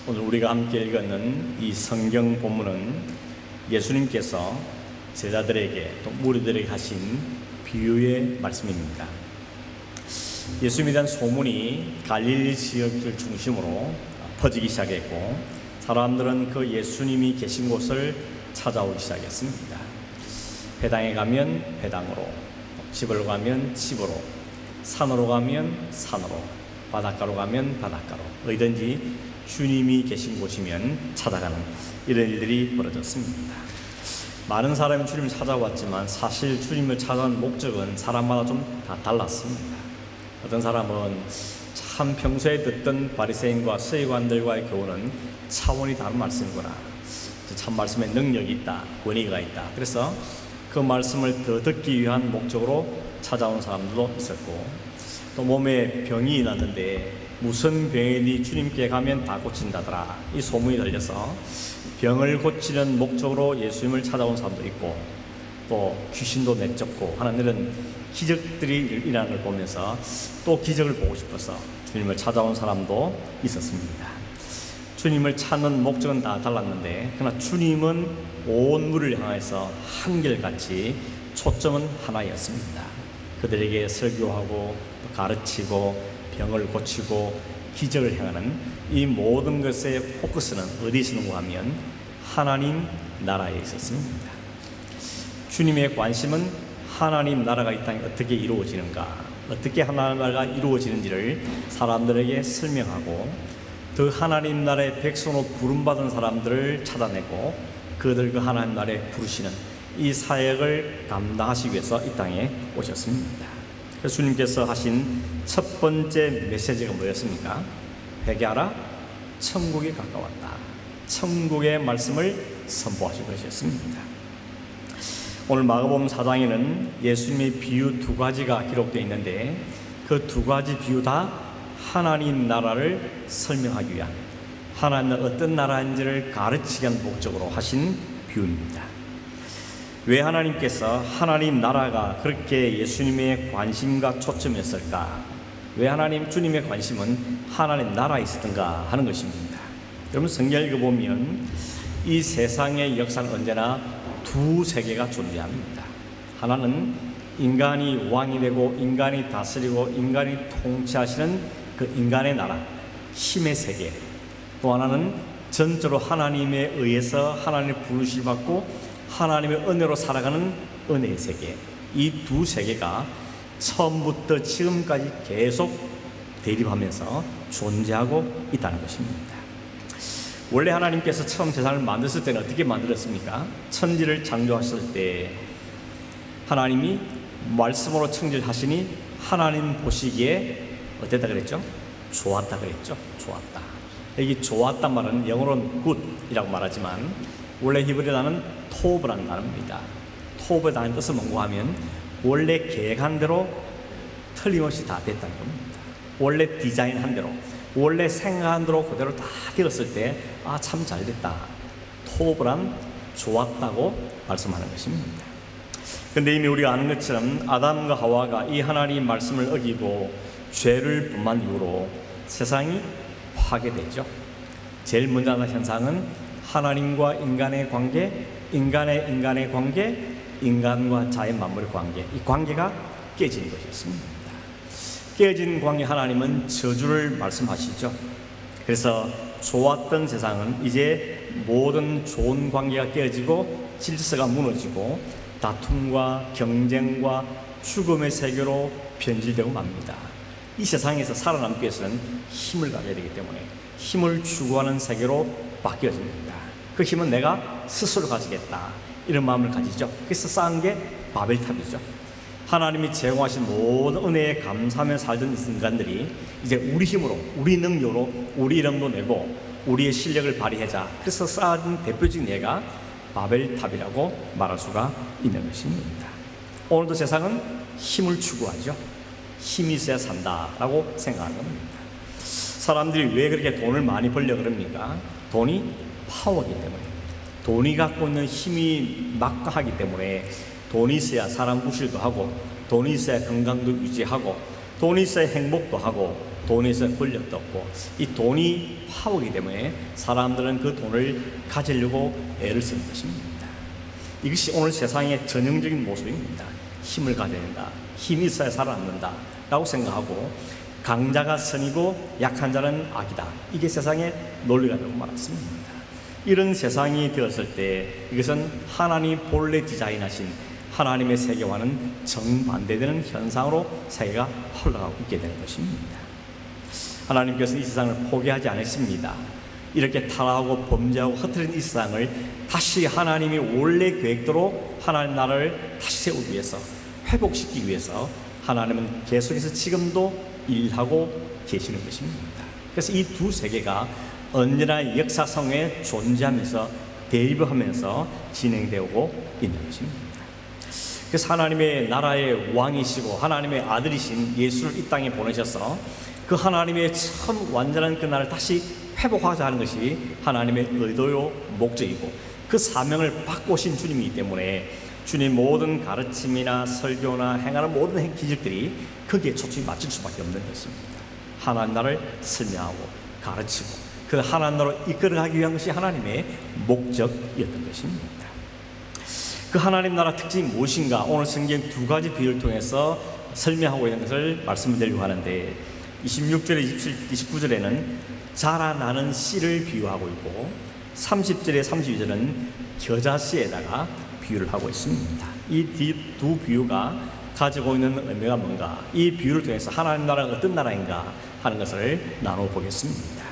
오늘 우리가 함께 읽는 이 성경 본문은 예수님께서 제자들에게 또 무리들에게 하신 비유의 말씀입니다. 예수님에 대한 소문이 갈릴리 지역을 중심으로 퍼지기 시작했고, 사람들은 그 예수님이 계신 곳을 찾아오기 시작했습니다. 회당에 가면 회당으로, 집으로 가면 집으로, 산으로 가면 산으로, 바닷가로 가면 바닷가로, 어디든지 주님이 계신 곳이면 찾아가는 이런 일들이 벌어졌습니다. 많은 사람이 주님을 찾아왔지만 사실 주님을 찾아온 목적은 사람마다 좀 다 달랐습니다. 어떤 사람은 참 평소에 듣던 바리새인과 서기관들과의 교훈은 차원이 다른 말씀이구나, 참 말씀에 능력이 있다, 권위가 있다, 그래서 그 말씀을 더 듣기 위한 목적으로 찾아온 사람들도 있었고, 또 몸에 병이 났는데 무슨 병이니 주님께 가면 다 고친다더라, 이 소문이 들려서 병을 고치는 목적으로 예수님을 찾아온 사람도 있고, 또 귀신도 내쫓고 하는 이런 기적들이 일어나는 걸 보면서 또 기적을 보고 싶어서 주님을 찾아온 사람도 있었습니다. 주님을 찾는 목적은 다 달랐는데, 그러나 주님은 온 무리를 향해서 한결같이 초점은 하나였습니다. 그들에게 설교하고 가르치고 병을 고치고 기적을 행하는 이 모든 것의 포커스는 어디에 있었는가 하면 하나님 나라에 있었습니다. 주님의 관심은 하나님 나라가 이 땅에 어떻게 이루어지는가, 어떻게 하나님 나라가 이루어지는지를 사람들에게 설명하고, 그 하나님 나라의 백성으로 부름받은 사람들을 찾아내고 그들 그 하나님 나라에 부르시는 이 사역을 감당하시기 위해서 이 땅에 오셨습니다. 그래서 주님께서 하신 첫 번째 메시지가 뭐였습니까? 회개하라, 천국이 가까웠다. 천국의 말씀을 선포하신 것이었습니다. 오늘 마가복음 4장에는 예수님의 비유 두 가지가 기록되어 있는데, 그 두 가지 비유 다 하나님 나라를 설명하기 위한, 하나님은 어떤 나라인지를 가르치기 위한 목적으로 하신 비유입니다. 왜 하나님께서 하나님 나라가 그렇게 예수님의 관심과 초점이었을까? 왜 하나님 주님의 관심은 하나님 나라에 있었던가 하는 것입니다. 여러분, 성경을 읽어보면 이 세상의 역사는 언제나 두 세계가 존재합니다. 하나는 인간이 왕이 되고 인간이 다스리고 인간이 통치하시는 그 인간의 나라, 힘의 세계. 또 하나는 전적으로 하나님에 의해서 하나님의 부르심을 받고 하나님의 은혜로 살아가는 은혜의 세계. 이 두 세계가 처음부터 지금까지 계속 대립하면서 존재하고 있다는 것입니다. 원래 하나님께서 처음 세상을 만드실 때는 어떻게 만들었습니까? 천지를 창조하실 때 하나님이 말씀으로 창조하시니 하나님 보시기에 어땠다 그랬죠? 좋았다 그랬죠? 좋았다. 여기 좋았단 말은 영어로는 good이라고 말하지만 원래 히브리 단어는 토브라는 단어입니다. 토브의 단어의 뜻은 뭔가 하면 원래 계획한 대로 틀림없이 다 됐다는 겁니다. 원래 디자인한 대로, 원래 생각한 대로 그대로 다 되었을 때 아, 참 잘됐다. 토브란 좋았다고 말씀하는 것입니다. 그런데 이미 우리가 아는 것처럼 아담과 하와가 이 하나님 말씀을 어기고 죄를 범한 이후로 세상이 파괴되죠. 제일 먼저 나타난 현상은 하나님과 인간의 관계, 인간의 관계, 인간과 자연 만물의 관계, 이 관계가 깨지는 것이었습니다. 깨진 관계, 하나님은 저주를 말씀하시죠. 그래서 좋았던 세상은 이제 모든 좋은 관계가 깨지고 질서가 무너지고 다툼과 경쟁과 죽음의 세계로 변질되고 맙니다. 이 세상에서 살아남기 위해서는 힘을 가져야 되기 때문에 힘을 추구하는 세계로 바뀌어집니다. 그 힘은 내가 스스로 가지겠다, 이런 마음을 가지죠. 그래서 쌓은 게 바벨탑이죠. 하나님이 제공하신 모든 은혜에 감사하며 살던 인간들이 이제 우리 힘으로, 우리 능력으로 우리 이름도 내고 우리의 실력을 발휘하자, 그래서 쌓은 대표적인 예가 바벨탑이라고 말할 수가 있는 것입니다. 오늘도 세상은 힘을 추구하죠. 힘이 있어야 산다라고 생각하는 겁니다. 사람들이 왜 그렇게 돈을 많이 벌려 그럽니까? 돈이 파워이기 때문에, 돈이 갖고 있는 힘이 막강하기 때문에 돈이 있어야 사람 구실도 하고, 돈이 있어야 건강도 유지하고, 돈이 있어야 행복도 하고, 돈에서 권력도 없고 이 돈이 파워이기 때문에 사람들은 그 돈을 가지려고 애를 쓰는 것입니다. 이것이 오늘 세상의 전형적인 모습입니다. 힘을 가져야 된다, 힘이 있어야 살아남는다 라고 생각하고 강자가 선이고 약한 자는 악이다, 이게 세상의 논리가 되고 말았습니다. 이런 세상이 되었을 때 이것은 하나님 본래 디자인하신 하나님의 세계와는 정반대되는 현상으로 세계가 흘러가고 있게 되는 것입니다. 하나님께서 이 세상을 포기하지 않으십니다. 이렇게 타락하고 범죄하고 흩어진 이 세상을 다시 하나님이 원래 계획대로 하나님 나라를 다시 세우기 위해서, 회복시키기 위해서 하나님은 계속해서 지금도 일하고 계시는 것입니다. 그래서 이 두 세계가 언제나 역사상에 존재하면서 대립하면서 진행되고 있는 것입니다. 그래서 하나님의 나라의 왕이시고 하나님의 아들이신 예수를 이 땅에 보내셔서 그 하나님의 참 완전한 그 나라를 다시 회복하자 하는 것이 하나님의 의도요 목적이고 그 사명을 받고 오신 주님이기 때문에 주님 모든 가르침이나 설교나 행하는 모든 기적들이 거기에 초점이 맞출 수밖에 없는 것입니다. 하나님 나라를 설명하고 가르치고 그 하나님 나라를 이끌어가기 위한 것이 하나님의 목적이었던 것입니다. 그 하나님 나라 특징이 무엇인가 오늘 성경 두 가지 비유를 통해서 설명하고 있는 것을 말씀드리려고 하는데 26절에 29절에는 자라나는 씨를 비유하고 있고 30절에 32절은 겨자씨에다가 비유를 하고 있습니다. 이 두 비유가 가지고 있는 의미가 뭔가, 이 비유를 통해서 하나님 나라가 어떤 나라인가 하는 것을 나눠보겠습니다.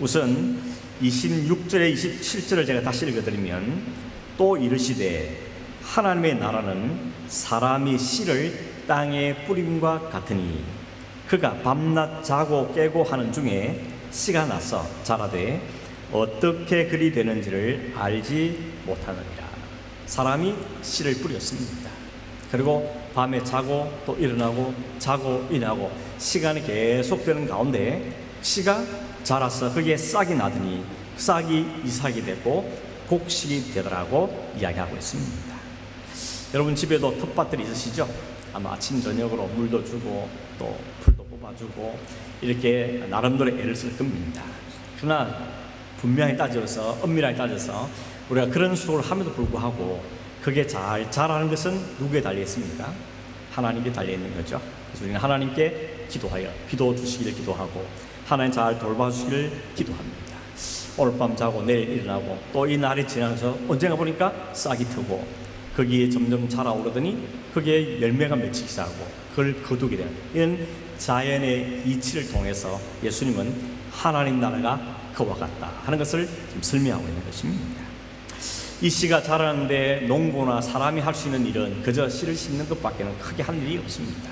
우선 26절에 27절을 제가 다시 읽어드리면 또 이르시되 하나님의 나라는 사람이 씨를 땅에 뿌림과 같으니 그가 밤낮 자고 깨고 하는 중에 씨가 나서 자라되 어떻게 그리 되는지를 알지 못하느니라. 사람이 씨를 뿌렸습니다. 그리고 밤에 자고 또 일어나고 자고 일어나고 시간이 계속되는 가운데 씨가 자라서 거기에 싹이 나더니 싹이 이삭이 되고 곡식이 되더라고 이야기하고 있습니다. 여러분 집에도 텃밭들이 있으시죠? 아마 아침 저녁으로 물도 주고 또 풀도 뽑아주고 이렇게 나름대로 애를 쓸 겁니다. 그러나 분명히 따져서 엄밀하게 따져서 우리가 그런 수고를 함에도 불구하고 그게 잘 자라는 것은 누구에 달려 있습니까? 하나님께 달려 있는 거죠. 그래서 우리는 하나님께 기도하여 기도 주시기를 기도하고 하나님 잘 돌봐주시기를 기도합니다. 오늘 밤 자고 내일 일어나고 또 이 날이 지나서 언젠가 보니까 싹이 트고 거기에 점점 자라오르더니 거기에 열매가 맺히기 시작하고 그걸 거두게 되는 이런 자연의 이치를 통해서 예수님은 하나님 나라가 그와 같다 하는 것을 지금 설명하고 있는 것입니다. 이 씨가 자라는데 농부나 사람이 할 수 있는 일은 그저 씨를 심는 것밖에는 크게 할 일이 없습니다.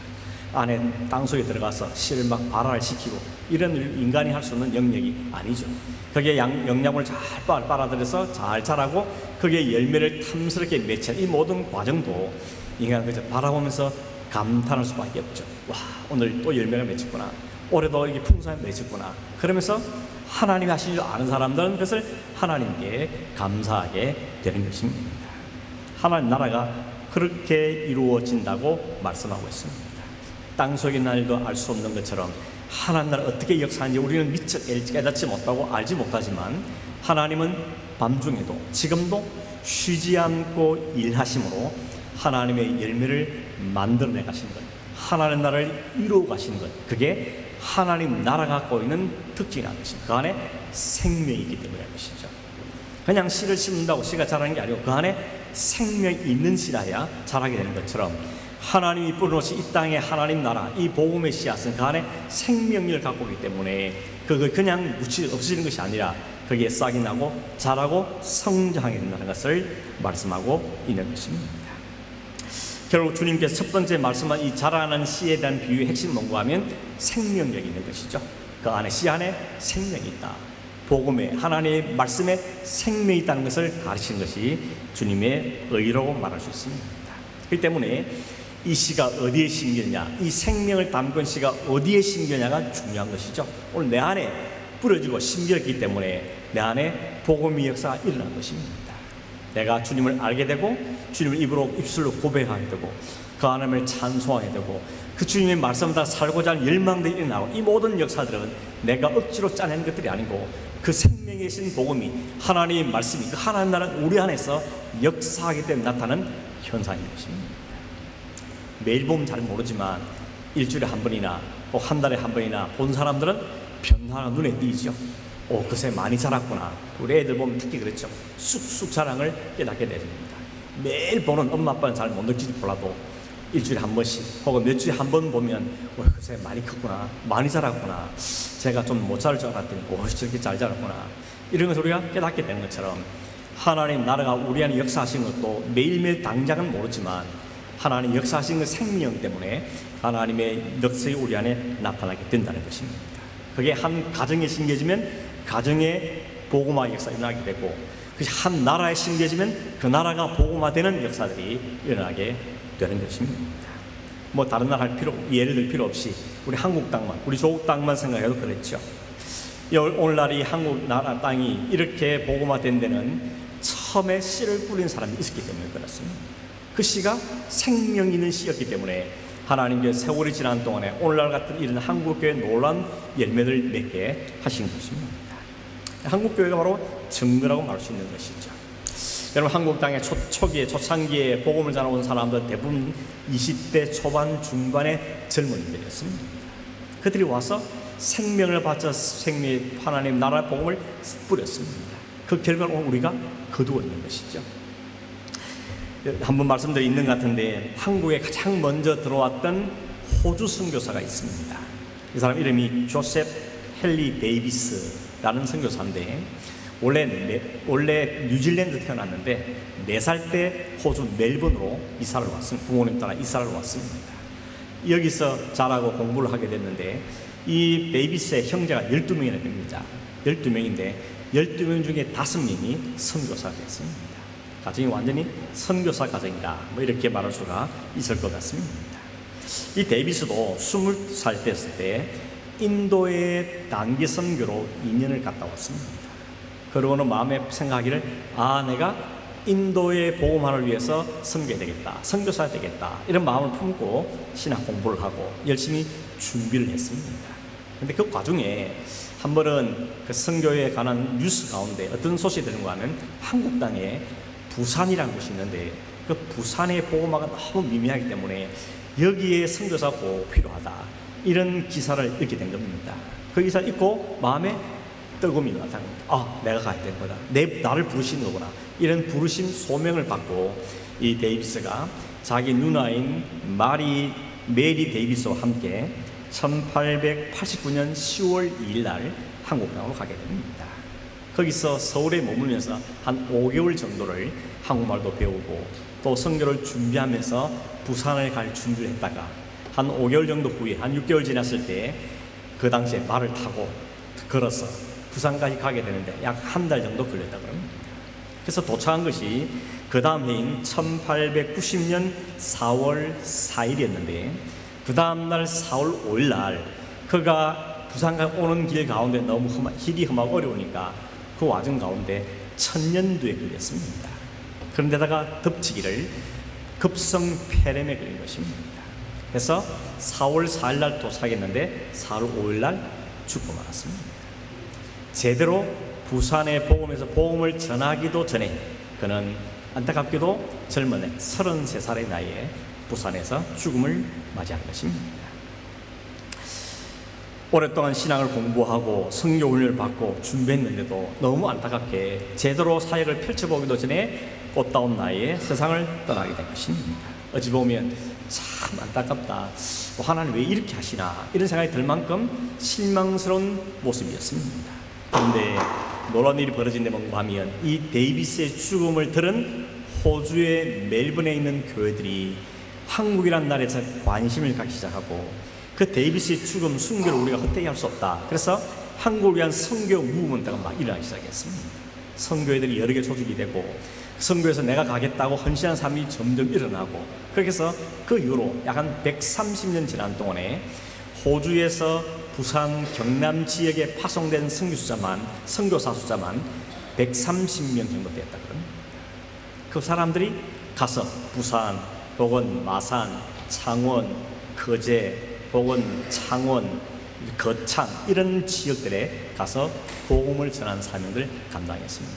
안에 땅속에 들어가서 씨를 막 발화를 시키고 이런 일 인간이 할 수 있는 영역이 아니죠. 거기에 영양분을 잘 빨아들여서 잘 자라고 거기에 열매를 탐스럽게 맺히는 이 모든 과정도 인간은 그저 바라보면서 감탄할 수밖에 없죠. 와, 오늘 또 열매가 맺혔구나, 올해도 이게 풍성하게 맺혔구나. 그러면서 하나님이 하신 줄 아는 사람들은 그것을 하나님께 감사하게 되는 것입니다. 하나님 나라가 그렇게 이루어진다고 말씀하고 있습니다. 땅속의 날도 알 수 없는 것처럼 하나님 나라 어떻게 역사하는지 우리는 미처 깨닫지 못하고 알지 못하지만 하나님은 밤중에도 지금도 쉬지 않고 일하심으로 하나님의 열매를 만들어내 가시는 것, 하나님 나라를 이루어 가시는 것, 그게 하나님 나라가 갖고 있는 특징이라는 것입니다. 그 안에 생명이 있기 때문이라는 것이죠. 그냥 씨를 심는다고 씨가 자라는 게 아니고 그 안에 생명이 있는 씨라야 자라게 되는 것처럼 하나님이 뿌려놓으신 이 땅의 하나님 나라, 이 복음의 씨앗은 그 안에 생명력을 갖고 있기 때문에 그걸 그냥 없어지는 것이 아니라 거기에 싹이 나고 자라고 성장하게 된다는 것을 말씀하고 있는 것입니다. 결국 주님께서 첫 번째 말씀한 이 자라는 씨에 대한 비유의 핵심 뭔가 하면 생명력이 있는 것이죠. 그 안에 씨 안에 생명이 있다. 복음에 하나님의 말씀에 생명이 있다는 것을 가르치는 것이 주님의 의라고 말할 수 있습니다. 그렇기 때문에 이 씨가 어디에 심겨냐, 이 생명을 담고 있는 씨가 어디에 심겨냐가 중요한 것이죠. 오늘 내 안에 뿌려지고 심겨졌기 때문에 내 안에 복음의 역사가 일어난 것입니다. 내가 주님을 알게 되고 주님을 입술로 고백하게 되고 그 하나님을 찬송하게 되고 그 주님의 말씀을 다 살고자 하는 열망들이 일어나고, 이 모든 역사들은 내가 억지로 짜낸 것들이 아니고 그 생명의 신 복음이, 하나님의 말씀이, 그 하나님 나라는 우리 안에서 역사하기 때문에 나타나는 현상인 것입니다. 매일 보면 잘 모르지만 일주일에 한 번이나 한 달에 한 번이나 본 사람들은 변화가 눈에 띄죠. 그새 많이 자랐구나. 우리 애들 보면 특히 그렇죠. 쑥쑥 자랑을 깨닫게 됩니다. 매일 보는 엄마 아빠는 잘 못 느끼지 몰라도 일주일에 한 번씩 혹은 몇 주에 한 번 보면 그새 많이 컸구나, 많이 자랐구나, 제가 좀 못 자랄 줄 알았더니 저렇게 잘 자랐구나, 이런 것을 우리가 깨닫게 되는 것처럼 하나님 나라가 우리 안에 역사하신 것도 매일매일 당장은 모르지만 하나님 역사하신 그 생명 때문에 하나님의 역사가 우리 안에 나타나게 된다는 것입니다. 그게 한 가정에 심겨지면 가정의 복음화 역사가 일어나게 되고, 그것이 한 나라에 심겨지면 그 나라가 복음화되는 역사들이 일어나게 되는 것입니다. 뭐 다른 나라 할 필요, 예를 들 필요 없이 우리 한국 땅만, 우리 조국 땅만 생각해도 그렇죠. 오늘날 이 한국 나라 땅이 이렇게 복음화된 데는 처음에 씨를 뿌린 사람이 있었기 때문에 그렇습니다. 그 씨가 생명 있는 씨였기 때문에 하나님께서 세월이 지난 동안에 오늘날 같은 이런 한국교회의 놀라운 열매를 맺게 하신 것입니다. 한국교회가 바로 증거라고 말할 수 있는 것이죠. 여러분, 한국 땅의 초기에 초창기에 복음을 전해온 사람들 대부분 20대 초반 중반의 젊은이들이었습니다. 그들이 와서 생명을 바쳐 생명의 하나님 나라 복음을 뿌렸습니다. 그 결과를 오늘 우리가 거두고 있는 것이죠. 한번 말씀드린 있는 것 같은데, 한국에 가장 먼저 들어왔던 호주 선교사가 있습니다. 이 사람 이름이 조셉 헨리 데이비스라는 선교사인데, 원래 뉴질랜드 태어났는데 4살 때 호주 멜번으로 이사를 왔습니다. 부모님 따라 이사를 왔습니다. 여기서 자라고 공부를 하게 됐는데, 이 데이비스의 형제가 12명이나 됩니다. 12명인데 12명 중에 5명이 선교사가 됐습니다. 가정이 완전히 선교사 가정이다, 뭐 이렇게 말할 수가 있을 것 같습니다. 이 데이비스도 20살 됐을 때 인도의 단기 선교로 2년을 갔다 왔습니다. 그러고는 마음에 생각하기를, 내가 인도의 복음화를 위해서 선교해야 되겠다, 선교사야 되겠다, 이런 마음을 품고 신학 공부를 하고 열심히 준비를 했습니다. 그런데 그 과정에 한 번은 그 선교에 관한 뉴스 가운데 어떤 소식이 들은가 하면, 한국 땅에 부산이라는 곳이 있는데 그 부산의 복음화가 너무 미미하기 때문에 여기에 선교사가 꼭 필요하다, 이런 기사를 읽게 된 겁니다. 그 기사 읽고 마음에 뜨거움이 나타납니다. 내가 가야 되는 거다, 나를 부르신 거구나, 이런 부르심 소명을 받고 이 데이비스가 자기 누나인 메리 데이비스와 함께 1889년 10월 2일 날 한국 땅으로 가게 됩니다. 거기서 서울에 머물면서 한 5개월 정도를 한국말도 배우고 또 선교를 준비하면서 부산을 갈 준비를 했다가 한 5개월 정도 후에, 한 6개월 지났을 때 그 당시에 말을 타고 걸어서 부산까지 가게 되는데 약 한 달 정도 걸렸다고 합니다. 그래서 도착한 것이 그 다음 해인 1890년 4월 4일이었는데 그 다음날 4월 5일 날 그가 부산까지 오는 길 가운데 너무 길이 험하고 어려우니까 그 와중 가운데 천년두에 걸렸습니다. 그런데다가 덮치기를 급성 폐렴에 걸린 것입니다. 그래서 4월 4일 날 도착했는데 4월 5일 날 죽고 말았습니다. 제대로 부산의 복음에서 복음을 전하기도 전에 그는 안타깝게도 젊은 33살의 나이에 부산에서 죽음을 맞이한 것입니다. 오랫동안 신앙을 공부하고 선교 훈련을 받고 준비했는데도 너무 안타깝게 제대로 사역을 펼쳐보기도 전에 꽃다운 나이에 세상을 떠나게 된 것입니다. 어찌 보면 참 안타깝다, 하나님 왜 이렇게 하시나, 이런 생각이 들 만큼 실망스러운 모습이었습니다. 그런데 놀라운 일이 벌어진 데 뭔가 하면, 이 데이비스의 죽음을 들은 호주의 멜번에 있는 교회들이 한국이란 나라에서 관심을 갖기 시작하고, 그 데이비스의 죽음, 순교를 우리가 헛되이 할 수 없다. 그래서 한국을 위한 선교 무브먼트가 막 일어나기 시작했습니다. 선교회들이 여러 개 조직이 되고, 선교에서 내가 가겠다고 헌신한 사람이 점점 일어나고, 그렇게 해서 그 이후로 약 한 130년 지난 동안에 호주에서 부산 경남 지역에 파송된 선교사 숫자만 130명 정도 되었다 그럽니다. 그 사람들이 가서 부산, 혹은 마산, 창원, 거제, 혹은 창원, 거창 이런 지역들에 가서 복음을 전하는 사명을 감당했습니다.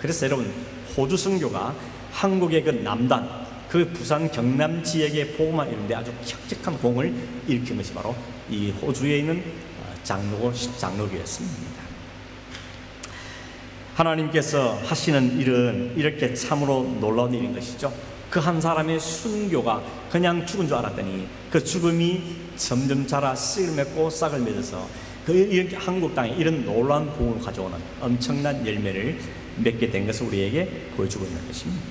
그래서 여러분, 호주 선교가 한국의 그 남단, 그 부산 경남 지역의 복음을 이루는데 아주 혁혁한 공을 일으킨 것이 바로 이 호주에 있는 장로교였습니다. 하나님께서 하시는 일은 이렇게 참으로 놀라운 일인 것이죠. 그 한 사람의 순교가 그냥 죽은 줄 알았더니 그 죽음이 점점 자라 씨를 맺고 싹을 맺어서 이렇게 한국 땅에 이런 놀라운 복음을 가져오는 엄청난 열매를 맺게 된 것을 우리에게 보여주고 있는 것입니다.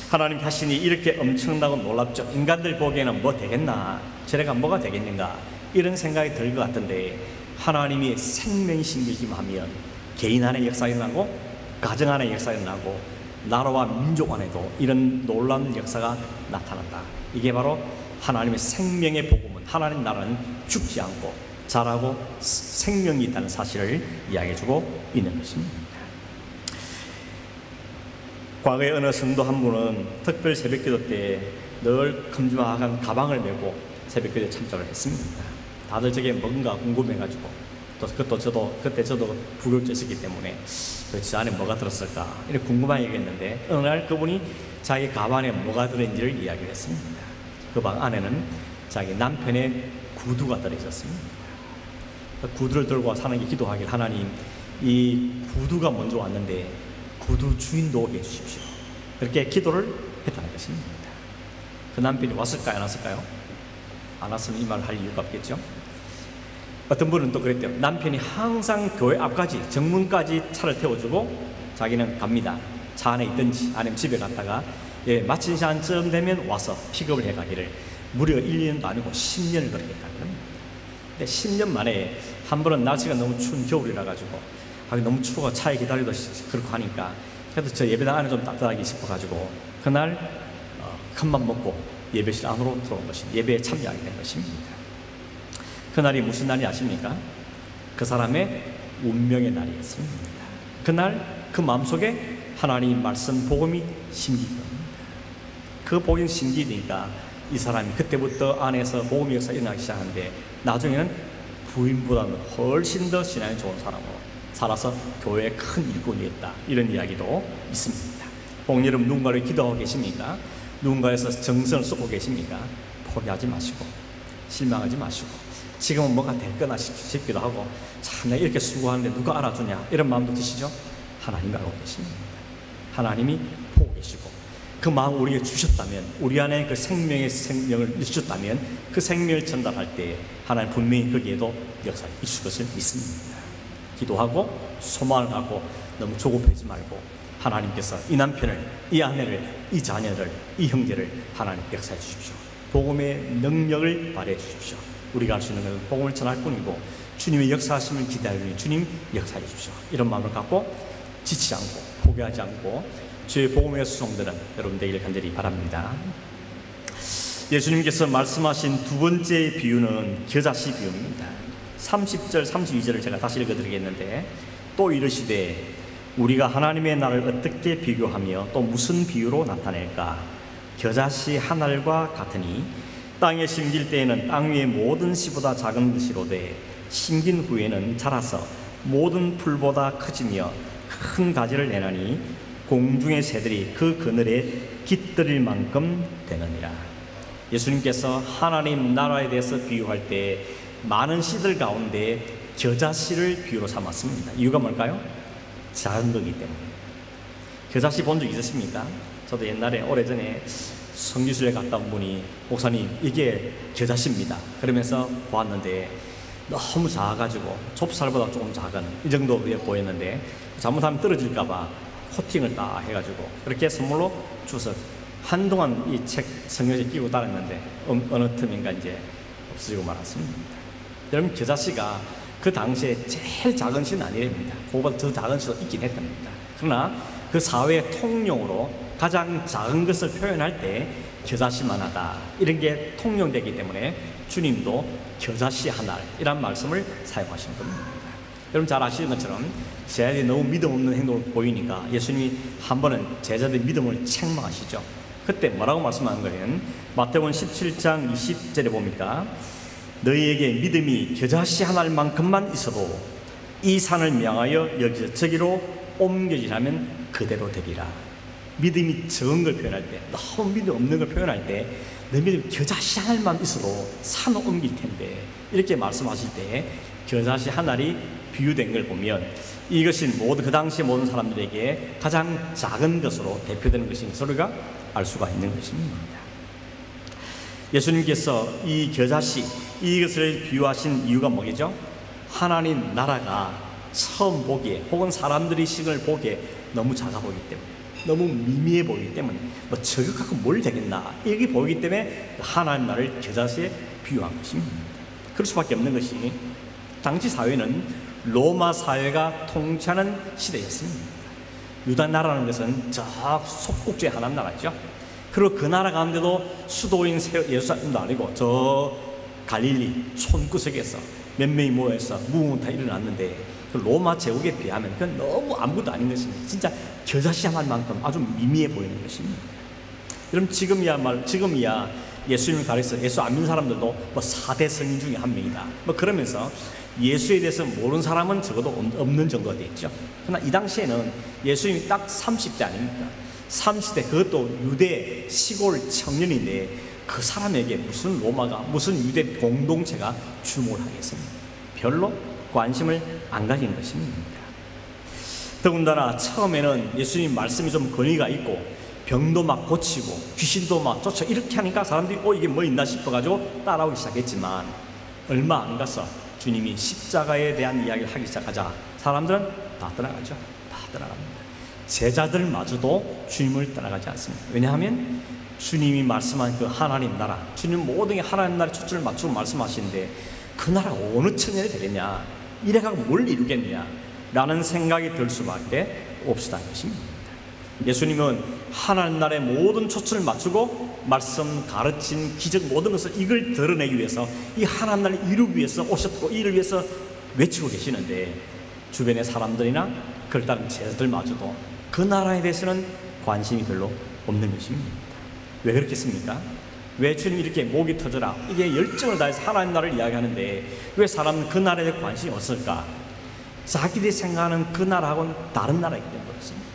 하나님 자신이 이렇게 엄청나고 놀랍죠. 인간들 보기에는 뭐 되겠나, 저래가 뭐가 되겠는가 이런 생각이 들 것 같은데, 하나님이 생명이신 것이면 하면 개인 안에 역사가 일어나고 가정 안에 역사가 일어나고 나라와 민족 안에도 이런 놀라운 역사가 나타난다. 이게 바로 하나님의 생명의 복음은, 하나님 나라는 죽지 않고 자라고 생명이 있다는 사실을 이야기해주고 있는 것입니다. 과거에 어느 성도 한 분은 특별 새벽기도 때 늘 큼지막한 가방을 메고 새벽기도에 참석을 했습니다. 다들 저게 뭔가 궁금해가지고, 그때 저도 부교육자였기 때문에 저 안에 뭐가 들었을까 이렇게 궁금하게 얘기했는데, 어느 날 그분이 자기 가방에 뭐가 들었는지를 이야기를 했습니다. 그 방 안에는 자기 남편의 구두가 들어있었습니다. 그 구두를 들고 사는 게 기도하길, 하나님 이 구두가 먼저 왔는데 구두 주인도 오게 해주십시오. 그렇게 기도를 했다는 것입니다. 그 남편이 왔을까요? 안 왔을까요? 안 왔으면 이 말을 할 이유가 없겠죠. 어떤 분은 또 그랬대요. 남편이 항상 교회 앞까지, 정문까지 차를 태워주고 자기는 갑니다. 차 안에 있든지 아니면 집에 갔다가 마친 시간쯤 되면 와서 픽업을 해가기를 무려 1년도 아니고 10년을 그렇게 했다는 겁니다. 근데 10년 만에 한 번은 날씨가 너무 추운 겨울이라 가지고 너무 추워 차에 기다리도 그렇고 하니까 그래도 저 예배당 안에 좀 따뜻하게 싶어가지고 그날 큰맘 먹고 예배실 안으로 들어온 것입니다. 예배에 참여하게 된 것입니다. 그날이 무슨 날이 아십니까? 그 사람의 운명의 날이었습니다. 그날 그 마음속에 하나님 말씀 복음이 심기게 됩니다. 그 복음이 심기니까 이 사람이 그때부터 안에서 복음의 역사가 일어나기 시작하는데, 나중에는 부인보다는 훨씬 더 신앙이 좋은 사람으로 살아서 교회에 큰 일꾼이 됐다, 이런 이야기도 있습니다. 혹 여러분 누군가를 기도하고 계십니까? 누군가에서 정성을 쏟고 계십니까? 포기하지 마시고 실망하지 마시고, 지금은 뭐가 될 거나 싶기도 하고, 참 내가 이렇게 수고하는데 누가 알아주냐 이런 마음도 드시죠? 하나님이 알고 계십니다. 하나님이 보고 계시고 그 마음 우리에게 주셨다면, 우리 안에 그 생명의 생명을 주셨다면 그 생명을 전달할 때 하나님 분명히 거기에도 역사를 이루실 것을 믿습니다. 기도하고 소망을 갖고 너무 조급하지 말고, 하나님께서 이 남편을, 이 아내를, 이 자녀를, 이 형제를 하나님 역사해 주십시오. 복음의 능력을 발휘해 주십시오. 우리가 할 수 있는 것은 복음을 전할 뿐이고, 주님의 역사하심을 기다리니 주님 역사해 주십시오. 이런 마음을 갖고 지치지 않고 포기하지 않고 주의 복음의 수송들은 여러분 되기를 간절히 바랍니다. 예수님께서 말씀하신 두 번째 비유는 겨자씨 비유입니다. 30절 32절을 제가 다시 읽어드리겠는데, 또 이르시되 우리가 하나님의 날을 어떻게 비교하며 또 무슨 비유로 나타낼까? 겨자씨 한 알과 같으니 땅에 심길 때에는 땅 위의 모든 씨보다 작은 것이로되 심긴 후에는 자라서 모든 풀보다 커지며 큰 가지를 내나니 공중의 새들이 그 그늘에 깃들일 만큼 되느니라. 예수님께서 하나님 나라에 대해서 비유할 때 많은 씨들 가운데 겨자씨를 비유로 삼았습니다. 이유가 뭘까요? 작은 거기 때문에. 겨자씨 본 적 있으십니까? 저도 옛날에 오래전에 성지순례 갔다 온 분이, 목사님 이게 겨자씨입니다 그러면서 보았는데 너무 작아가지고 좁쌀보다 조금 작은 이 정도 보였는데, 잘못하면 떨어질까봐 코팅을 딱 해가지고 그렇게 선물로 주서 한동안 이 책 성경에 끼고 다녔는데 어느 틈인가 이제 없어지고 말았습니다. 여러분, 겨자씨가 그 당시에 제일 작은 씨는 아니랍니다. 그거보다 더 작은 씨도 있긴 했답니다. 그러나 그 사회 통용으로 가장 작은 것을 표현할 때 겨자씨만 하다, 이런 게 통용되기 때문에 주님도 겨자씨 한 알이란 말씀을 사용하신 겁니다. 여러분 잘 아시는 것처럼 제자들이 너무 믿음 없는 행동을 보이니까 예수님이 한 번은 제자들의 믿음을 책망하시죠. 그때 뭐라고 말씀하는 거예요? 마태복음 17장 20절에 보니까 너희에게 믿음이 겨자씨 하나만큼만 있어도 이 산을 명하여 여기서 저기로 옮겨지라면 그대로 되리라. 믿음이 적은 걸 표현할 때, 너무 믿음 없는 걸 표현할 때, 너 믿음 겨자씨 하나만 있어도 산을 옮길 텐데, 이렇게 말씀하실 때 겨자씨 하나이 비유된 걸 보면 이것이 모두 그 당시 모든 사람들에게 가장 작은 것으로 대표되는 것인 것을 우리가 알 수가 있는 것입니다. 예수님께서 이 겨자씨, 이것을 비유하신 이유가 뭐겠죠? 하나님 나라가 처음 보기에 혹은 사람들이 시간을 보기에 너무 작아 보이기 때문에, 너무 미미해 보이기 때문에, 뭐 저거 갖고 뭘 되겠나 이렇게 보이기 때문에 하나님 나라를 겨자씨에 비유한 것입니다. 그럴 수밖에 없는 것이 당시 사회는 로마 사회가 통치하는 시대였습니다. 유다 나라는 것은 저 속국주의 하나님 나라죠. 그리고 그 나라 가운데도 수도인 예루살렘도 아니고 저 갈릴리 손구석에서 몇 명이 모여서 무문타 일어났는데 그 로마 제국에 비하면 그건 너무 아무것도 아닌 것입니다. 진짜 겨자씨 하나만큼 아주 미미해 보이는 것입니다. 여러분 지금이야 예수님을 가리켜 예수 안 믿는 사람들도 뭐 4대 성인 중에 한 명이다 뭐 그러면서 예수에 대해서 모르는 사람은 적어도 없는 정도가 됐죠. 그러나 이 당시에는 예수님이 딱 30대 아닙니까? 30대, 그것도 유대 시골 청년인데 그 사람에게 무슨 로마가, 무슨 유대 공동체가 주목을 하겠습니까? 별로 관심을 안 가진 것입니다. 더군다나 처음에는 예수님 말씀이 좀 권위가 있고 병도 막 고치고 귀신도 막 쫓아 이렇게 하니까 사람들이 이게 뭐 있나 싶어가지고 따라오기 시작했지만 얼마 안 가서 주님이 십자가에 대한 이야기를 하기 시작하자 사람들은 다 떠나가죠. 다 떠나갑니다. 제자들마저도 주님을 떠나가지 않습니다. 왜냐하면 주님이 말씀한 그 하나님 나라, 주님 모든 게 하나님 나라에 초점을 맞추고 말씀하시는데 그 나라가 어느 천년이 되겠냐, 이래가고 뭘 이루겠냐 라는 생각이 들 수밖에 없었다는 것입니다. 예수님은 하나님 나라의 모든 초점을 맞추고 말씀, 가르침, 기적 모든 것을 이걸 드러내기 위해서 이 하나님 나라를 이루기 위해서 오셨고 이를 위해서 외치고 계시는데 주변의 사람들이나 그를 따른 제자들마저도 그 나라에 대해서는 관심이 별로 없는 것입니다. 왜 그렇겠습니까? 왜 주님이 이렇게 목이 터져라 이게 열정을 다해서 하나님 나라를 이야기하는데 왜 사람은 그 나라에 대해 관심이 없을까? 자기들이 생각하는 그 나라하고는 다른 나라이기 때문에 그렇습니다.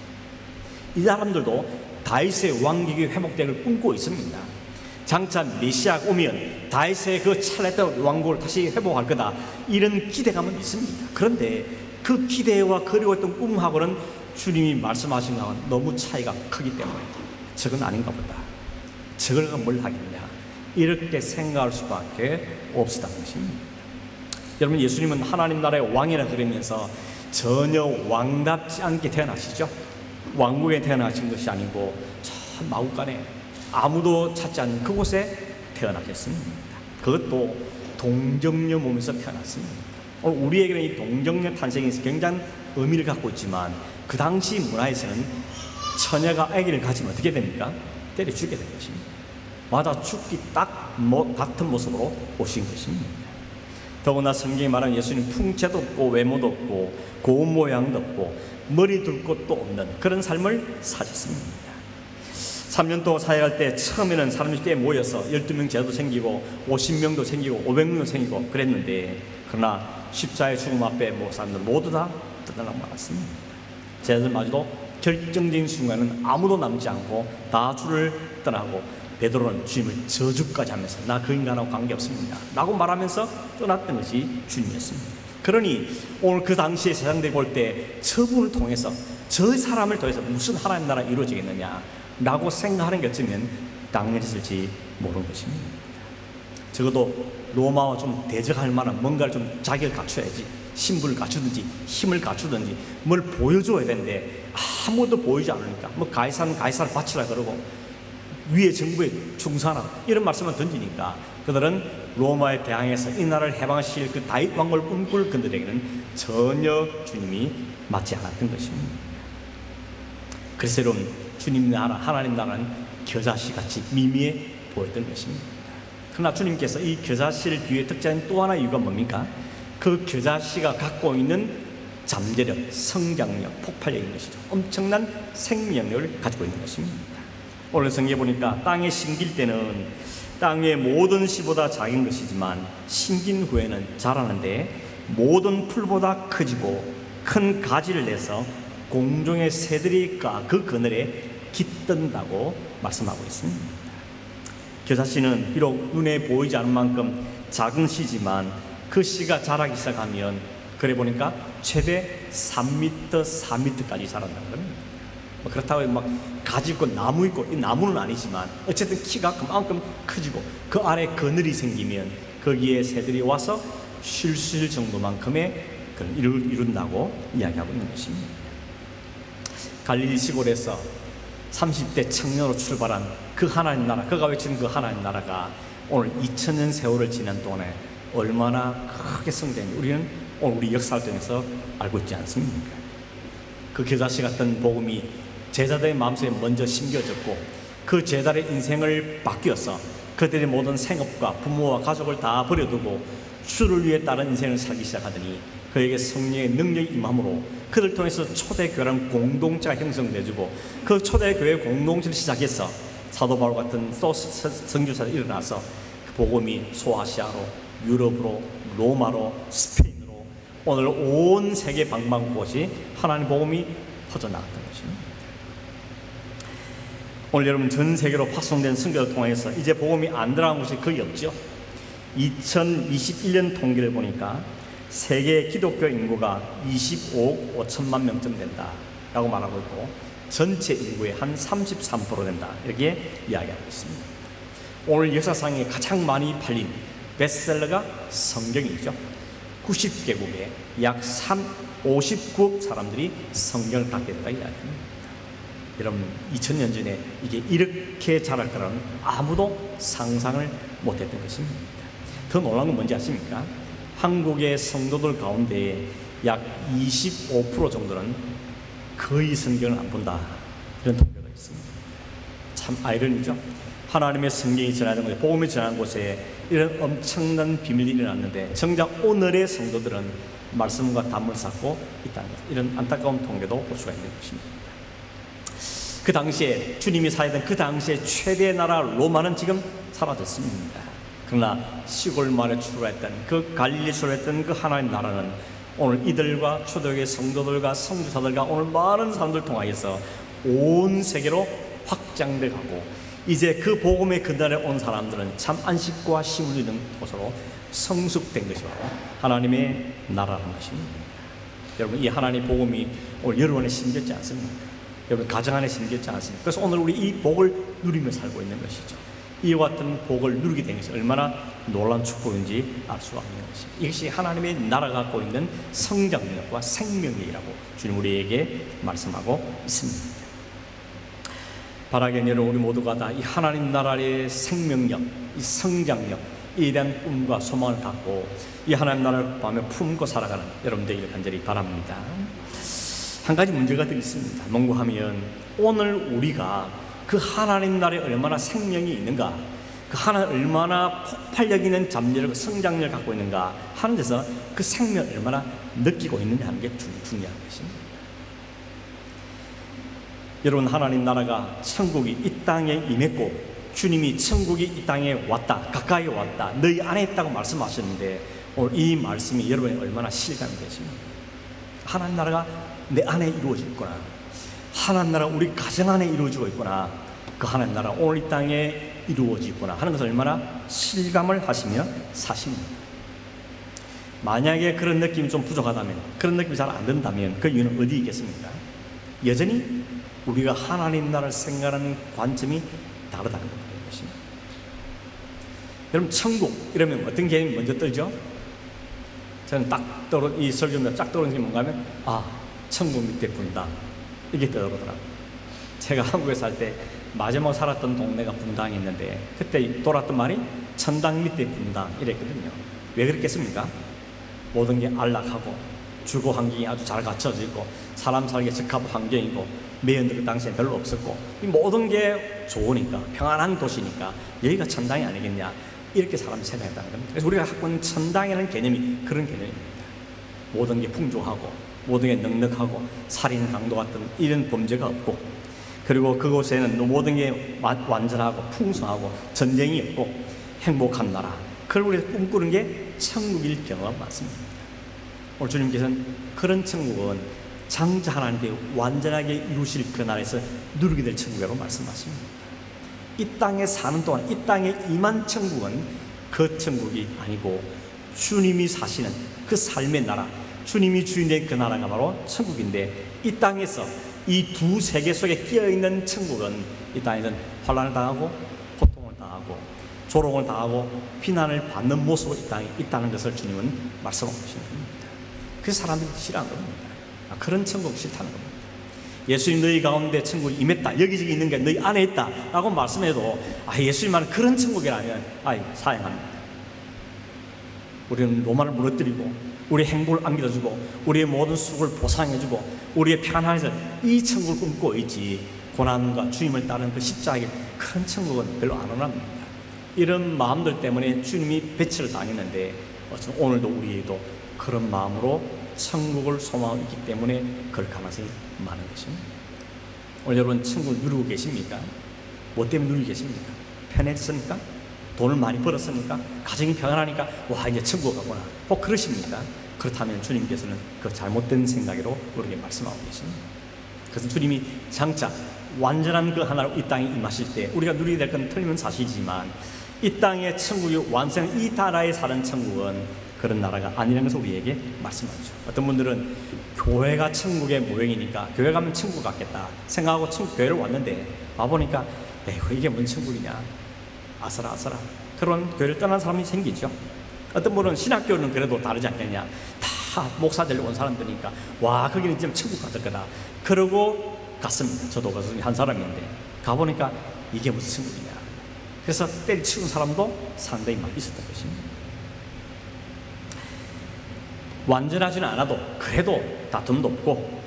이 사람들도 다윗의 왕국이 회복되기를 꿈꾸고 있습니다. 장차 메시아가 오면 다윗의 그 찰했던 왕국을 다시 회복할 거다 이런 기대감은 있습니다. 그런데 그 기대와 그리워했던 꿈하고는 주님이 말씀하신 것과는 너무 차이가 크기 때문에 저건 아닌가 보다, 저걸 뭘 하겠냐 이렇게 생각할 수밖에 없었다는 것입니다. 여러분 예수님은 하나님 나라의 왕이라 그러면서 전혀 왕답지 않게 태어나시죠. 왕국에 태어나신 것이 아니고 저 마구간에 아무도 찾지 않는 그곳에 태어나셨습니다. 그것도 동정녀 몸에서 태어났습니다. 우리에게는 이 동정녀 탄생이 굉장한 의미를 갖고 있지만 그 당시 문화에서는 처녀가 아기를 가지면 어떻게 됩니까? 때려 죽게 된 것입니다. 맞아 죽기 딱 같은 모습으로 오신 것입니다. 더구나 성경이 말하는 예수님 풍채도 없고 외모도 없고 고운 모양도 없고 머리 둘 곳도 없는 그런 삶을 사셨습니다. 3년 동안 사역할 때 처음에는 사람들이 꽤 모여서 12명 제자도 생기고 50명도 생기고 500명도 생기고 그랬는데 그러나 십자가의 죽음 앞에 사람들 모두 다 떠나고 말았습니다. 제자들마저도 결정적인 순간은 아무도 남지 않고 다 주를 떠나고 베드로는 주님을 저주까지 하면서 나 그 인간하고 관계없습니다 라고 말하면서 떠났던 것이 주님이었습니다. 그러니 오늘 그 당시에 세상들이 볼 때 저분을 통해서 저 사람을 통해서 무슨 하나님 나라 이루어지겠느냐 라고 생각하는 게 어쩌면 당연했을지 모르는 것입니다. 적어도 로마와 좀 대적할 만한 뭔가를 좀 자격을 갖춰야지, 신분을 갖추든지 힘을 갖추든지 뭘 보여줘야 되는데 아무도 보이지 않으니까 뭐 가이사는 가이사를 바치라 그러고 위에 정부에 충성하라 이런 말씀을 던지니까 그들은 로마에 대항해서 이 나라를 해방하실 그 다윗 왕국을 꿈꿀 그들에게는 전혀 주님이 맞지 않았던 것입니다. 그래서 여러분 주님 나라, 하나님 나라는 겨자씨같이 미미해 보였던 것입니다. 그러나 주님께서 이 겨자씨를 비유의 특징인 또 하나의 이유가 뭡니까? 그 겨자씨가 갖고 있는 잠재력, 성장력, 폭발력인 것이죠. 엄청난 생명력을 가지고 있는 것입니다. 오늘 성경에 보니까 땅에 심길 때는 땅의 모든 씨보다 작은 것이지만 심긴 후에는 자라는데 모든 풀보다 커지고 큰 가지를 내서 공중의 새들이 그 그늘에 깃든다고 말씀하고 있습니다. 겨자씨는 비록 눈에 보이지 않을 만큼 작은 씨지만 그 씨가 자라기 시작하면 그래 보니까 최대 3m, 4m까지 자란다는 겁니다. 그렇다고 막 가지 있고 나무 있고, 이 나무는 아니지만 어쨌든 키가 그만큼 커지고 그 아래 그늘이 생기면 거기에 새들이 와서 쉴 수 있을 정도만큼의 그런 일을 이룬다고 이야기하고 있는 것입니다. 갈릴리 시골에서 30대 청년으로 출발한 그 하나님 나라, 그가 외치는 그 하나님 나라가 오늘 2000년 세월을 지난 동안에 얼마나 크게 성장했는지 우리는 오늘 우리 역사를 통해서 알고 있지 않습니까? 그 겨자씨 같은 복음이 제자들의 마음속에 먼저 심겨졌고 그 제자들의 인생을 바뀌어서 그들의 모든 생업과 부모와 가족을 다 버려두고 주를 위해 다른 인생을 살기 시작하더니 그에게 성령의 능력이 임함으로 그들 통해서 초대교회라는 공동체가 형성되어지고 그 초대교회 공동체를 시작해서 사도 바울 같은 또 선교사들이 일어나서 그 복음이 소아시아로, 유럽으로, 로마로, 스페인으로 오늘 온 세계 방방곳이 하나님 복음이 퍼져나갔던 것입니다. 오늘 여러분 전 세계로 파송된 선교를 통해서 이제 복음이 안 들어간 곳이 거의 없죠. 2021년 통계를 보니까 세계 기독교 인구가 25억 5천만 명쯤 된다라고 말하고 있고 전체 인구의 한 33% 된다 이렇게 이야기하고 있습니다. 오늘 역사상에 가장 많이 팔린 베스트셀러가 성경이죠. 90개국에 약 59억 사람들이 성경을 갖게 됐다 이야기합니다. 여러분 2000년 전에 이게 이렇게 자랄 거라는 아무도 상상을 못했던 것입니다. 더 놀라운 건 뭔지 아십니까? 한국의 성도들 가운데 약 25% 정도는 거의 성경을 안 본다 이런 통계가 있습니다. 참 아이러니죠. 하나님의 성경이 전하는 곳에, 복음이 전하는 곳에 이런 엄청난 비밀이 일어났는데 정작 오늘의 성도들은 말씀과 담을 쌓고 있다는 것, 이런 안타까운 통계도 볼 수가 있는 것입니다. 그 당시에 주님이 사역던 그 당시에 최대 나라 로마는 지금 사라졌습니다. 그러나 시골 마을에 출발했던 그 갈릴리 출발했던 그 하나님 나라는 오늘 이들과 초대교회 성도들과 선교사들과 오늘 많은 사람들 통하여서 온 세계로 확장돼 가고 이제 그 복음의 그날에 온 사람들은 참 안식과 쉼을 누리는 곳으로 성숙된 것이 바로 하나님의 나라라는 것입니다. 여러분 이 하나님 복음이 오늘 여러분 안에 심겼지 않습니까? 여러분 가정 안에 심겼지 않습니까? 그래서 오늘 우리 이 복을 누리며 살고 있는 것이죠. 이와 같은 복을 누리게 된 것이 얼마나 놀라운 축복인지 알 수가 없는 것입니다. 이것이 하나님의 나라가 갖고 있는 성장력과 생명력이라고 주님 우리에게 말씀하고 있습니다. 바라기는 여러분 우리 모두가 다 이 하나님 나라의 생명력, 이 성장력, 이에 대한 꿈과 소망을 갖고 이 하나님 나라를 밤에 품고 살아가는 여러분들에게 간절히 바랍니다. 한 가지 문제가 더 있습니다. 뭔고 하면 오늘 우리가 그 하나님 나라에 얼마나 생명이 있는가, 그 하나님 얼마나 폭발력 있는 잠재력, 성장력을 갖고 있는가 하는 데서 그 생명을 얼마나 느끼고 있느냐 하는 게 중요한 것입니다. 여러분 하나님 나라가 천국이 이 땅에 임했고 주님이 천국이 이 땅에 왔다, 가까이 왔다, 너희 안에 있다고 말씀하셨는데 오늘 이 말씀이 여러분이 얼마나 실감이 되십니까? 하나님 나라가 내 안에 이루어지고 있구나, 하나님 나라가 우리 가정 안에 이루어지고 있구나, 그 하나님 나라가 오늘 이 땅에 이루어지고 있구나 하는 것을 얼마나 실감을 하시며 사십니다. 만약에 그런 느낌이 좀 부족하다면, 그런 느낌이 잘 안 든다면 그 이유는 어디에 있겠습니까? 여전히 우리가 하나님 나라를 생각하는 관점이 다르다는 것입니다. 여러분 천국 이러면 어떤 개념이 먼저 떠오르죠? 저는 딱 떠오르는 이 설교면 딱 떠오르는 게 뭔가 하면 천국 밑에 분당 이게 떠오르더라고요. 제가 한국에 살 때 마지막 살았던 동네가 분당이 있는데 그때 돌았던 말이 천당 밑에 분당 이랬거든요. 왜 그랬겠습니까? 모든 게 안락하고 주거 환경이 아주 잘 갖춰져 있고 사람 살기에 적합한 환경이고 매연들 그 당시에 별로 없었고 이 모든 게 좋으니까 평안한 도시니까 여기가 천당이 아니겠냐 이렇게 사람이 생각했다는 겁니다. 그래서 우리가 갖고 있는 천당이라는 개념이 그런 개념입니다. 모든 게 풍족하고 모든 게 넉넉하고 살인 강도 같은 이런 범죄가 없고 그리고 그곳에는 모든 게 완전하고 풍성하고 전쟁이 없고 행복한 나라, 그걸 우리가 꿈꾸는 게 천국일 경우가 많습니다. 오늘 주님께서는 그런 천국은 장차 하나님께 완전하게 이루실 그 나라에서 누리게 될 천국이라고 말씀하십니다. 이 땅에 사는 동안, 이 땅에 임한 천국은 그 천국이 아니고 주님이 사시는 그 삶의 나라, 주님이 주인된 그 나라가 바로 천국인데, 이 땅에서 이 두 세계 속에 끼어있는 천국은 이 땅에서는 환난을 당하고 고통을 당하고 조롱을 당하고 비난을 받는 모습으로 이 땅에 있다는 것을 주님은 말씀하고 계시는 겁니다. 그래서 사람들이 싫어하는 겁니다. 그런 천국 싫다는 겁니다. 예수님 너희 가운데 천국이 임했다, 여기저기 있는 게 너희 안에 있다 라고 말씀해도 예수님만 그런 천국이라면 사양합니다. 우리는 로마를 무너뜨리고 우리의 행복을 안겨주고 우리의 모든 수고를 보상해주고 우리의 평안에서 이 천국을 꿈꾸고 있지, 고난과 주님을 따르는 그 십자가의 그런 천국은 별로 안 원합니다. 이런 마음들 때문에 주님이 배치를 당했는데 오늘도 우리도 그런 마음으로 천국을 소망하고 있기 때문에 그럴 가능성이 많은 것입니다. 오늘 여러분 천국을 누리고 계십니까? 뭐 때문에 누리고 계십니까? 편했습니까? 돈을 많이 벌었으니까? 가정이 평안하니까 와 이제 천국 가구나, 혹 그러십니까? 그렇다면 주님께서는 그 잘못된 생각으로 우리에게 말씀하고 계십니다. 그래서 주님이 장차 완전한 그 하나로 이 땅에 임하실 때 우리가 누리게 될 건 틀리면 사실이지만, 이 땅의 천국이 완성, 이 나라에 사는 천국은 그런 나라가 아니라는 것을 우리에게 말씀하죠. 어떤 분들은 교회가 천국의 모형이니까 교회 가면 천국 같겠다 생각하고 교회를 왔는데 와보니까 이게 뭔 천국이냐, 아슬아슬한 그런 교회를 떠난 사람이 생기죠. 어떤 분은 신학교는 그래도 다르지 않겠냐, 다 목사 되려고 온 사람들이니까 와 거기는 지금 천국 같을 거다 그러고 갔습니다. 저도 그 중에 한 사람인데 가보니까 이게 무슨 천국이냐, 그래서 때리치는 사람도 상당히 많이 있었던 것입니다. 완전하지는 않아도 그래도 다툼도 없고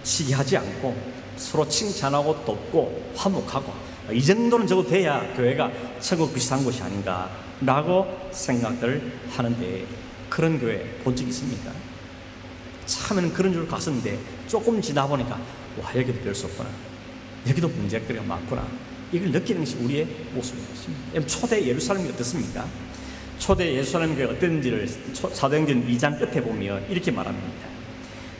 시기하지 않고 서로 칭찬하고 돕고 화목하고 이 정도는 적어도 돼야 교회가 천국 비슷한 곳이 아닌가 라고 생각들 하는데, 그런 교회 본 적 있습니까? 처음에는 그런 줄 갔었는데 조금 지나 보니까 와 여기도 별 수 없구나, 여기도 문제거리가 많구나, 이걸 느끼는 것이 우리의 모습인 것입니다. 초대 예루살렘이 어떻습니까? 초대 예루살렘 교회가 어땠는지를 사도행전 2장 끝에 보면 이렇게 말합니다.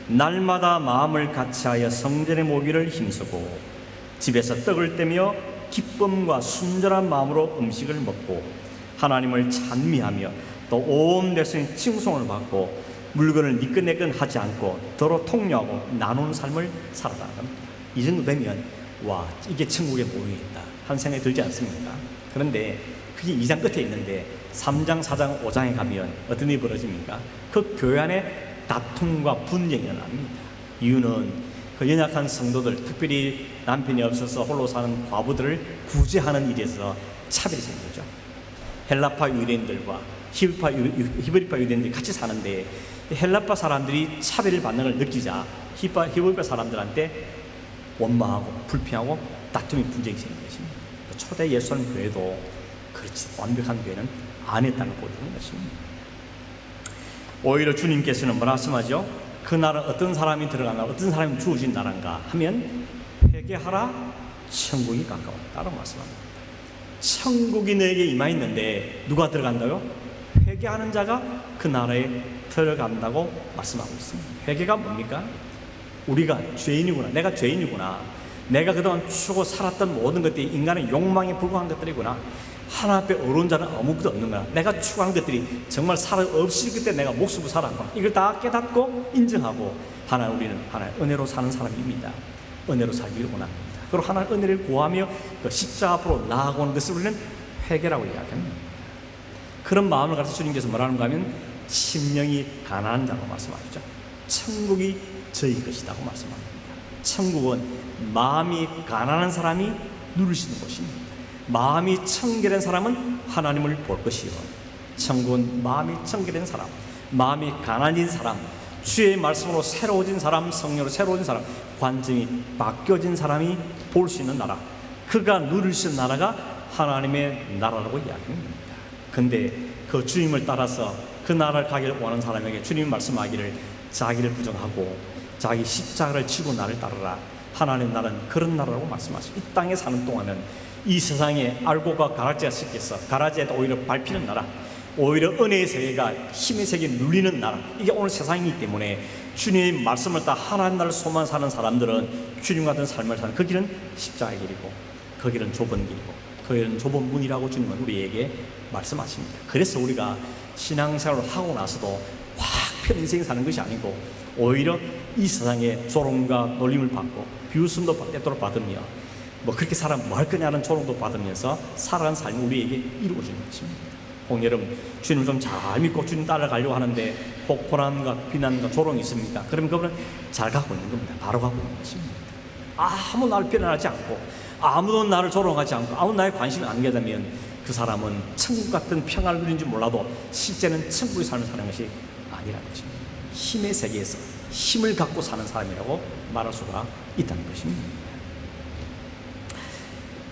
날마다 마음을 같이하여 성전에 모기를 힘쓰고 집에서 떡을 떼며 기쁨과 순전한 마음으로 음식을 먹고 하나님을 찬미하며 또 온 백성의 칭송을 받고 물건을 니끈내끈 하지 않고 더러 통료하고 나누는 삶을 살아가는 겁니다. 이 정도 되면 와 이게 천국의 모형이다 하는 생각이 들지 않습니까? 그런데 그게 2장 끝에 있는데 3장, 4장, 5장에 가면 어떤 일이 벌어집니까? 그 교회 안에 다툼과 분쟁이 일어납니다. 이유는 그 연약한 성도들, 특별히 남편이 없어서 홀로 사는 과부들을 구제하는 일에서 차별이 생기죠. 헬라파 유대인들과 히브리파 유대인들이 같이 사는데 헬라파 사람들이 차별 반응을 느끼자 히브리파 사람들한테 원망하고 불평하고 다툼이 분쟁이 생긴 것입니다. 초대 예루살렘 교회도 그렇지 완벽한 교회는 안 했다는 걸 보여주는 것입니다. 오히려 주님께서는 뭐라 말씀하죠? 그 나라 어떤 사람이 들어가나 어떤 사람이 주어진 나라인가 하면 회개하라 천국이 가까웠다라고 말씀합니다. 천국이 너에게 임하였는데 누가 들어간다고요? 회개하는 자가 그 나라에 들어간다고 말씀하고 있습니다. 회개가 뭡니까? 우리가 죄인이구나, 내가 죄인이구나, 내가 그동안 추고 살았던 모든 것들이 인간의 욕망에 불과한 것들이구나, 하나 앞에 어려운 자는 아무것도 없는 거야, 내가 추구한 것들이 정말 살아 없이 그때 내가 목숨을 살았구나, 이걸 다 깨닫고 인정하고 우리는 하나의 은혜로 사는 사람입니다. 은혜로 살기를 원합니다. 그리고 하나의 은혜를 구하며 그 십자가 앞으로 나아가는 것을 우리는 회개라고 이야기합니다. 그런 마음을 가지고 주님께서 뭐라는가 하면 심령이 가난한 자라고 말씀하시죠. 천국이 저희 것이라고 말씀합니다. 천국은 마음이 가난한 사람이 누릴 수 있는 곳입니다. 마음이 청결한 사람은 하나님을 볼 것이요, 천국은 마음이 청결한 사람, 마음이 가난해진 사람, 주의 말씀으로 새로워진 사람, 성령으로 새로워진 사람, 관점이 바뀌어진 사람이 볼 수 있는 나라, 그가 누릴 수 있는 나라가 하나님의 나라라고 이야기합니다. 근데 그 주님을 따라서 그 나라를 가기를 원하는 사람에게 주님이 말씀하기를 자기를 부정하고 자기 십자가를 지고 나를 따르라 하나님 나라는 그런 나라라고 말씀하십니다. 이 땅에 사는 동안은 이 세상에 알고가 가라지가 섞여서 가라지에다 오히려 밟히는 나라, 오히려 은혜의 세계가 힘의 세계에 눌리는 나라, 이게 오늘 세상이기 때문에 주님의 말씀을 따라 하나님 나라를 소망 사는 사람들은 주님 같은 삶을 사는 그 길은 십자가의 길이고 그 길은 좁은 길이고 그 길은 좁은 문이라고 주님은 우리에게 말씀하십니다. 그래서 우리가 신앙생활을 하고 나서도 확 편 인생 사는 것이 아니고 오히려 이 세상에 조롱과 놀림을 받고 비웃음도 때때로 받으며 뭐 그렇게 살아면 뭐 할 거냐는 조롱도 받으면서 살아가는 삶이 우리에게 이루어지는 것입니다. 여러분, 주님을 좀 잘 믿고 주님 따라가려고 하는데 혹 고난과 비난과 조롱이 있습니까? 그러면 그분은 잘 가고 있는 겁니다. 바로 가고 있는 것입니다. 아무 나를 비난하지 않고 아무도 나를 조롱하지 않고 아무 나에 관심이 안 가다면 그 사람은 천국 같은 평안을 누린지 몰라도 실제는 천국의 삶을 사는 것이 아니라는 것입니다. 힘의 세계에서 힘을 갖고 사는 사람이라고 말할 수가 있다는 것입니다.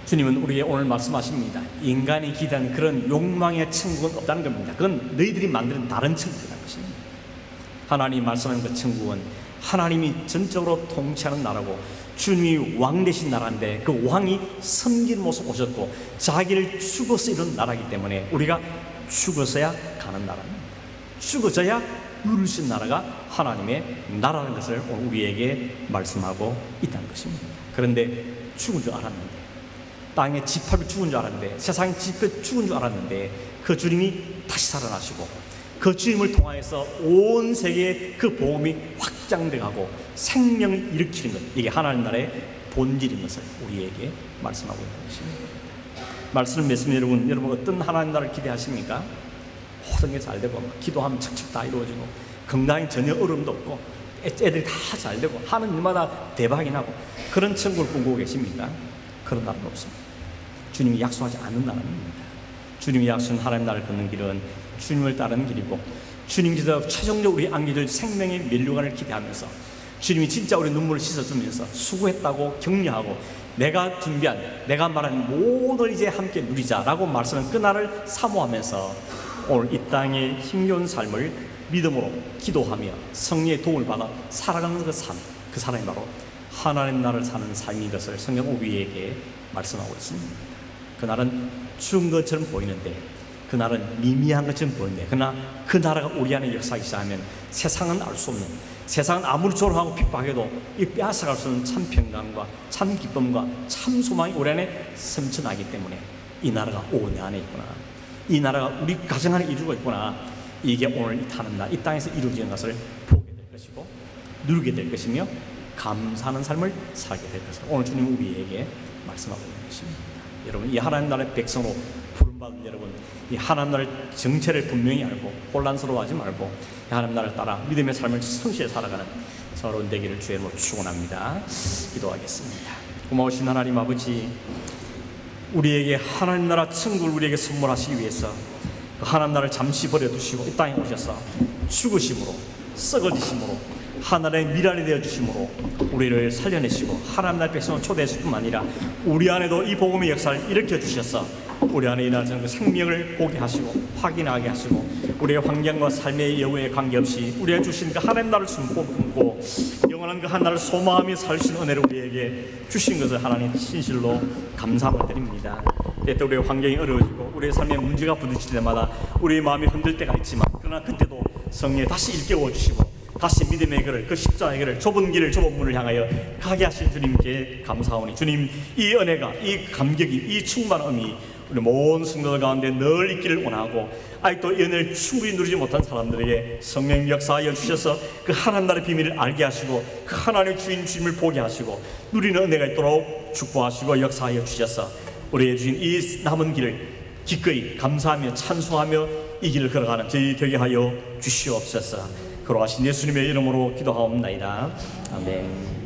주님은 우리에게 오늘 말씀하십니다. 인간이 기대하는 그런 욕망의 천국은 없다는 겁니다. 그건 너희들이 만드는 다른 천국이라는 것입니다. 하나님이 말씀하는 그 천국은 하나님이 전적으로 통치하는 나라고 주님이 왕 되신 나라인데 그 왕이 섬기는 모습 오셨고 자기를 죽어서 이룬 나라이기 때문에 우리가 죽어서야 가는 나라입니다. 죽어져야 누릴 수 있는 나라가 하나님의 나라라는 것을 오늘 우리에게 말씀하고 있다는 것입니다. 그런데 죽은 줄 알았는데, 땅의 집합이 죽은 줄 알았는데, 세상의 집합이 죽은 줄 알았는데 그 주님이 다시 살아나시고 그 주님을 통하여서 온 세계에 그 복음이 확장돼가고 생명을 일으키는 것, 이게 하나님 나라의 본질인 것을 우리에게 말씀하고 있는 것입니다. 말씀을 맺으면 여러분 어떤 하나님 나라를 기대하십니까? 모든 게 잘 되고 기도하면 척척 다 이루어지고 건강에 전혀 어려움도 없고 애들이 다 잘 되고 하는 일마다 대박이 나고 그런 천국을 꿈꾸고 계십니까? 그런 나라는 없습니다. 주님이 약속하지 않는 나라입니다. 주님이 약속한 하나님 나라를 걷는 길은 주님을 따르는 길이고 주님께서 최종적으로 우리 안기를 생명의 면류관을 기대하면서 주님이 진짜 우리 눈물을 씻어주면서 수고했다고 격려하고 내가 준비한 내가 말한 모든 이제 함께 누리자라고 말씀한 그 날을 사모하면서 오늘 이 땅의 힘겨운 삶을 믿음으로 기도하며 성령의 도움을 받아 살아가는 그 삶, 그 사람이 바로 하나님 나라를 사는 삶인 것을 성경은 우리에게 말씀하고 있습니다. 그날은 죽은 것처럼 보이는데, 그날은 미미한 것처럼 보이는데, 그러나 그 나라가 우리 안에 역사하기 시작하면 세상은 알 수 없는, 세상은 아무리 조롱하고 핍박해도 이 빼앗아갈 수 없는 참 평강과 참 기쁨과 참 소망이 우리 안에 넘쳐나기 때문에 이 나라가 내 안에 있구나, 이 나라가 우리 가정 안에 이루어지고 있구나, 이게 오늘 타는 날 이 땅에서 이루어지는 것을 보게 될 것이고 누리게 될 것이며 감사하는 삶을 살게 될 것을 오늘 주님은 우리에게 말씀하고 있는 것입니다. 여러분, 이 하나님 나라의 백성으로 부름받은 여러분, 이 하나님 나라의 정체를 분명히 알고 혼란스러워하지 말고 이 하나님 나라를 따라 믿음의 삶을 성실히 살아가는 저런 되기를 주의 이름으로 축원합니다. 기도하겠습니다. 고마우신 하나님 아버지, 우리에게 하나님 나라 천국을 우리에게 선물하시기 위해서 그 하나님 나라를 잠시 버려두시고 이 땅에 오셔서 죽으심으로 썩어지심으로 하나님의 미랄이 되어주심으로 우리를 살려내시고 하나님 나라의 백성을 초대했을 뿐만 아니라 우리 안에도 이 복음의 역사를 일으켜주셔서 우리 안에 일어나는 그 생명을 보게 하시고 확인하게 하시고 우리의 환경과 삶의 여부에 관계없이 우리가 주신 그 하나님 나라를 숨고 영원한 그 하나님을 소망하며 살 수 있는 은혜를 우리에게 주신 것을 하나님 진실로 감사함을 드립니다. 때때 우리의 환경이 어려워지고 우리의 삶에 문제가 부딪힐 때마다 우리의 마음이 흔들 때가 있지만 그러나 그때도 성령에 다시 일깨워 주시고 다시 믿음의 길을, 그 십자가의 길을, 좁은 길을, 좁은 문을 향하여 가게 하신 주님께 감사하오니 주님, 이 은혜가, 이 감격이, 이 충만함이 우리 모든 성도들 가운데 늘 있기를 원하고 아직도 이 은혜를 충분히 누리지 못한 사람들에게 성령 역사하여 주셔서 그 하나님 나라의 비밀을 알게 하시고 그 하나님의 주님을 보게 하시고 누리는 은혜가 있도록 축복하시고 역사하여 주셔서 우리에게 주신 이 남은 길을 기꺼이 감사하며 찬송하며 이 길을 걸어가는 저희 되게 하여 주시옵소서. 걸어가신 예수님의 이름으로 기도하옵나이다. 아멘.